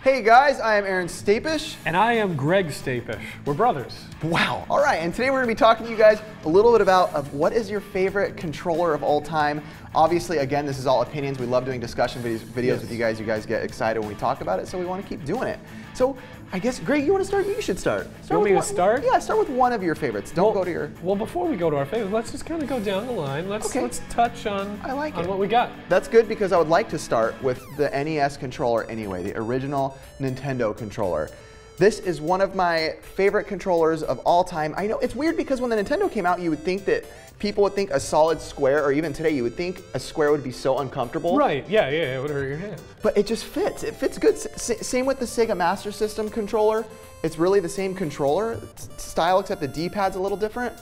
Hey guys, I am Aaron Stapish. And I am Greg Stapish. We're brothers. Wow, all right, and today we're gonna be talking to you guys a little bit about what is your favorite controller of all time. Obviously, again, this is all opinions. We love doing discussion videos with you guys. You guys get excited when we talk about it, so we want to keep doing it. So I guess, Greg, you want to start? You should start. You want me to start? Yeah, start with one of your favorites. Don't go to your... Well, before we go to our favorites, let's just kind of go down the line. Let's touch on, what we got. That's good because I would like to start with the NES controller anyway, the original Nintendo controller. This is one of my favorite controllers of all time. I know it's weird because when the Nintendo came out, you would think that people would think a solid square, or even today, you would think a square would be so uncomfortable. Right, yeah, it would hurt your hand. But it just fits. It fits good. Same with the Sega Master System controller. It's really the same controller style, except the D-pad's a little different.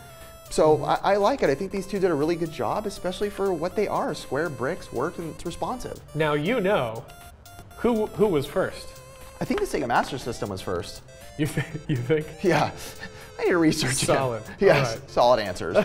So I like it. I think these two did a really good job, especially for what they are. Square bricks, work, and it's responsive. Now you know who was first. I think the Sega Master System was first. You think? Yeah. I need to research it. Solid. Yes, right. Solid answers.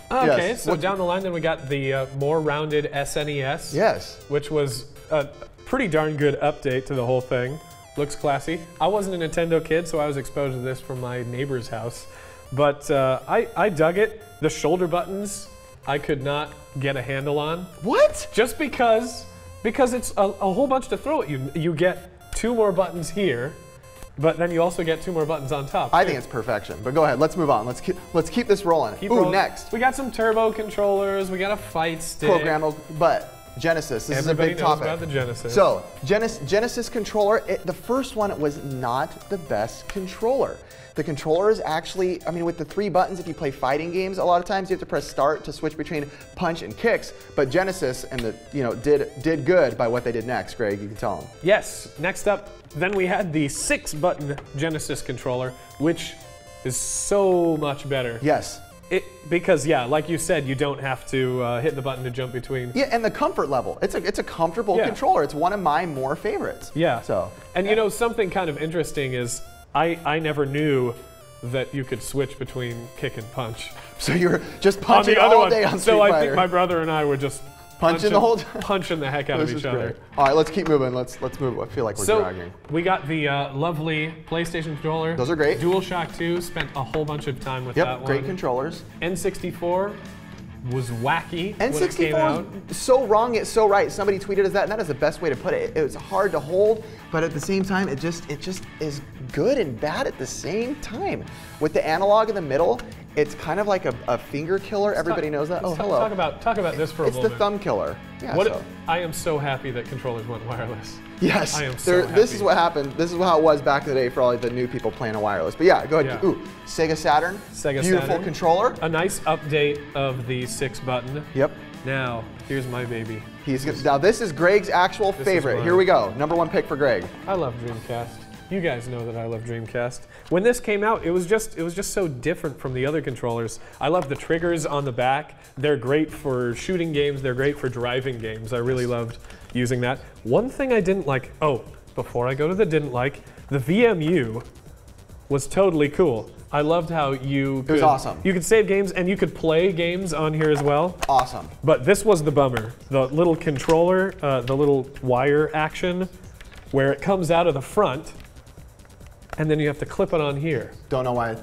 Okay, yes. so down the line then we got the more rounded SNES. Yes. Which was a pretty darn good update to the whole thing. Looks classy. I wasn't a Nintendo kid, so I was exposed to this from my neighbor's house. But I dug it. The shoulder buttons, I could not get a handle on. What? Just because it's a whole bunch to throw at you. You get 2 more buttons here, but then you also get 2 more buttons on top. I think it's perfection, but go ahead, let's move on. Let's keep this rolling. Next. We got some turbo controllers, we got a fight stick. Programmable, but Genesis, this is a big topic. Everybody knows about the Genesis. So, Genesis controller, the first one was not the best controller. The controller is actually, I mean, with the 3 buttons, if you play fighting games, a lot of times you have to press start to switch between punch and kicks. But Genesis and did good by what they did next. Greg, you can tell them. Yes. Next up, then we had the 6-button Genesis controller, which is so much better. Yes. Because yeah, like you said, you don't have to hit the button to jump between. Yeah, and the comfort level. It's a comfortable controller. It's one of my more favorites. Yeah. So. And you know, something kind of interesting is I never knew that you could switch between kick and punch. So you were just punching all day on Street Fighter. So I think my brother and I were just punching the whole time? Punching the heck out of each other. All right, let's keep moving. Let's move. I feel like we're dragging. We got the lovely PlayStation controller. Those are great. DualShock 2, spent a whole bunch of time with that one. Great controllers. N64 was wacky N64 when it came out. So wrong yet so right. Somebody tweeted us that, and that is the best way to put it. It was hard to hold, but at the same time, it just is good and bad at the same time. With the analog in the middle, it's kind of like a finger killer. Everybody knows that. Oh, hello. Talk about this for a moment. It's the thumb killer. Yeah. I am so happy that controllers went wireless. Yes. I am so happy. This is what happened. This is how it was back in the day for all the new people playing a wireless. But yeah, go ahead. Yeah. Ooh, Sega Saturn. Beautiful controller. A nice update of the 6-button. Yep. Now, here's my baby. Now this is Greg's actual favorite. Here we go. #1 pick for Greg. I love Dreamcast. You guys know that I love Dreamcast. When this came out, it was just so different from the other controllers. I love the triggers on the back. They're great for shooting games. They're great for driving games. I really loved using that. One thing I didn't like, before I go to the didn't like, the VMU was totally cool. I loved how it was awesome. You could save games and you could play games on here as well. Awesome. But this was the bummer. The little controller, the little wire action, where it comes out of the front, and then you have to clip it on here. Don't know why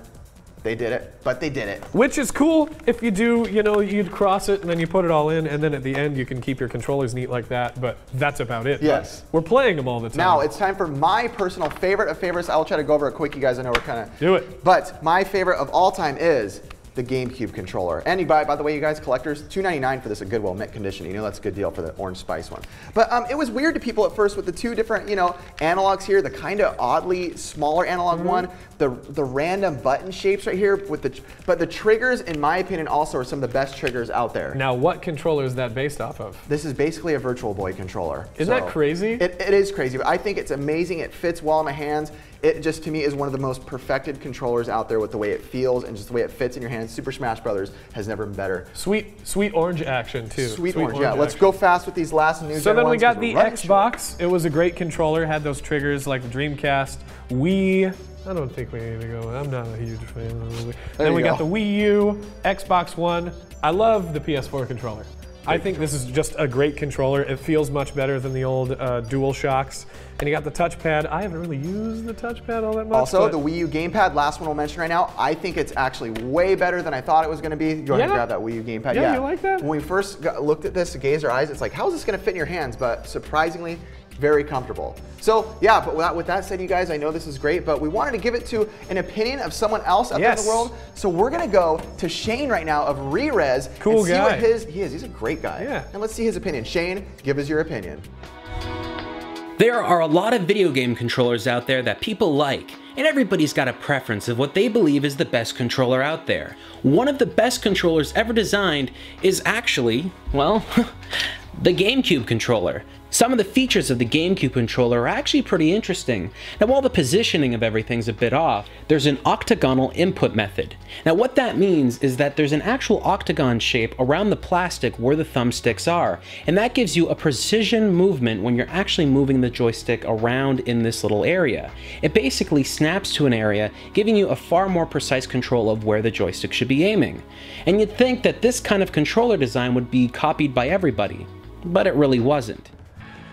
they did it, but they did it. Which is cool if you do, you'd cross it and then you put it all in, and then at the end you can keep your controllers neat like that, but that's about it. Yes. But we're playing them all the time. Now it's time for my personal favorite of favorites. I'll try to go over it quick, you guys. I know we're kind of... Do it. But my favorite of all time is the GameCube controller. And by the way, you guys, collectors, $2.99 for this at Goodwill, mint condition. You know that's a good deal for the Orange Spice one. But it was weird to people at first with the 2 different, analogs here, the kind of oddly smaller analog one, the random button shapes right here, but the triggers, in my opinion, also are some of the best triggers out there. Now, what controller is that based off of? This is basically a Virtual Boy controller. Isn't that crazy? It is crazy, but I think it's amazing. It fits well in my hands. It just, to me, is one of the most perfected controllers out there with the way it feels and just the way it fits in your hands. Super Smash Brothers has never been better. Sweet orange action, too. Sweet orange, yeah. Let's go fast with these last new So then we got the Xbox. It was a great controller, had those triggers like the Dreamcast. Wii. I don't think we need to go. I'm not a huge fan of the Wii. Then we got the Wii U, Xbox One. I love the PS4 controller. I think this is just a great controller. It feels much better than the old DualShocks. And you got the touchpad. I haven't really used the touchpad all that much. Also, the Wii U gamepad, last one we'll mention right now, I think it's actually way better than I thought it was going to be. Go ahead and grab that Wii U gamepad. Yeah, you like that? When we first looked at this, gazed our eyes, it's like, how is this going to fit in your hands? But surprisingly, very comfortable. So yeah, but with that said, you guys, I know this is great, but we wanted to give it to an opinion of someone else out there in the world. So we're gonna go to Shane right now of Rerez. Cool and see guy. What he's a great guy. Yeah. And let's see his opinion. Shane, give us your opinion. There are a lot of video game controllers out there that people like, and everybody's got a preference of what they believe is the best controller out there. One of the best controllers ever designed is actually, well, the GameCube controller. Some of the features of the GameCube controller are actually pretty interesting. Now, while the positioning of everything's a bit off, there's an octagonal input method. Now, what that means is that there's an actual octagon shape around the plastic where the thumbsticks are, and that gives you a precision movement when you're actually moving the joystick around in this little area. It basically snaps to an area, giving you a far more precise control of where the joystick should be aiming. And you'd think that this kind of controller design would be copied by everybody, but it really wasn't.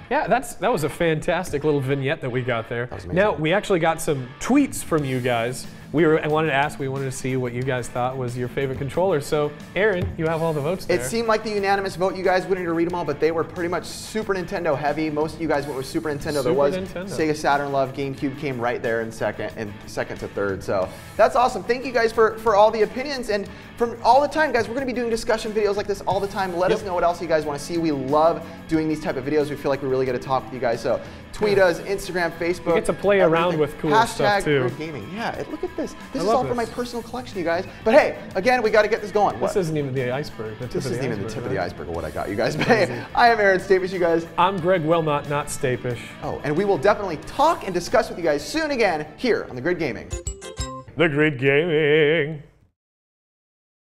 Yeah, that was a fantastic little vignette that we got there. Now, we actually got some tweets from you guys. We wanted to see what you guys thought was your favorite controller. So, Aaron, you have all the votes there. It seemed like the unanimous vote. You guys wouldn't need to read them all, but they were pretty much Super Nintendo heavy. Most of you guys went with Super Nintendo. There was Sega Saturn love. GameCube came right there in second to third. So that's awesome. Thank you guys for all the opinions. And from all the time, guys, we're going to be doing discussion videos like this all the time. Let us know what else you guys want to see. We love doing these type of videos. We feel like we really get to talk with you guys. So tweet us, Instagram, Facebook. You get to play around with cool stuff too. Hashtag gaming. Yeah, look at this. This is all for my personal collection, you guys. But hey, again, we got to get this going. This isn't even the iceberg. This isn't even the tip of the iceberg of what I got, you guys. But hey, I am Aaron Stapish, you guys. I'm Greg Wilmot, not Stapish. Oh, and we will definitely talk and discuss with you guys soon again here on The Grid Gaming. The Grid Gaming.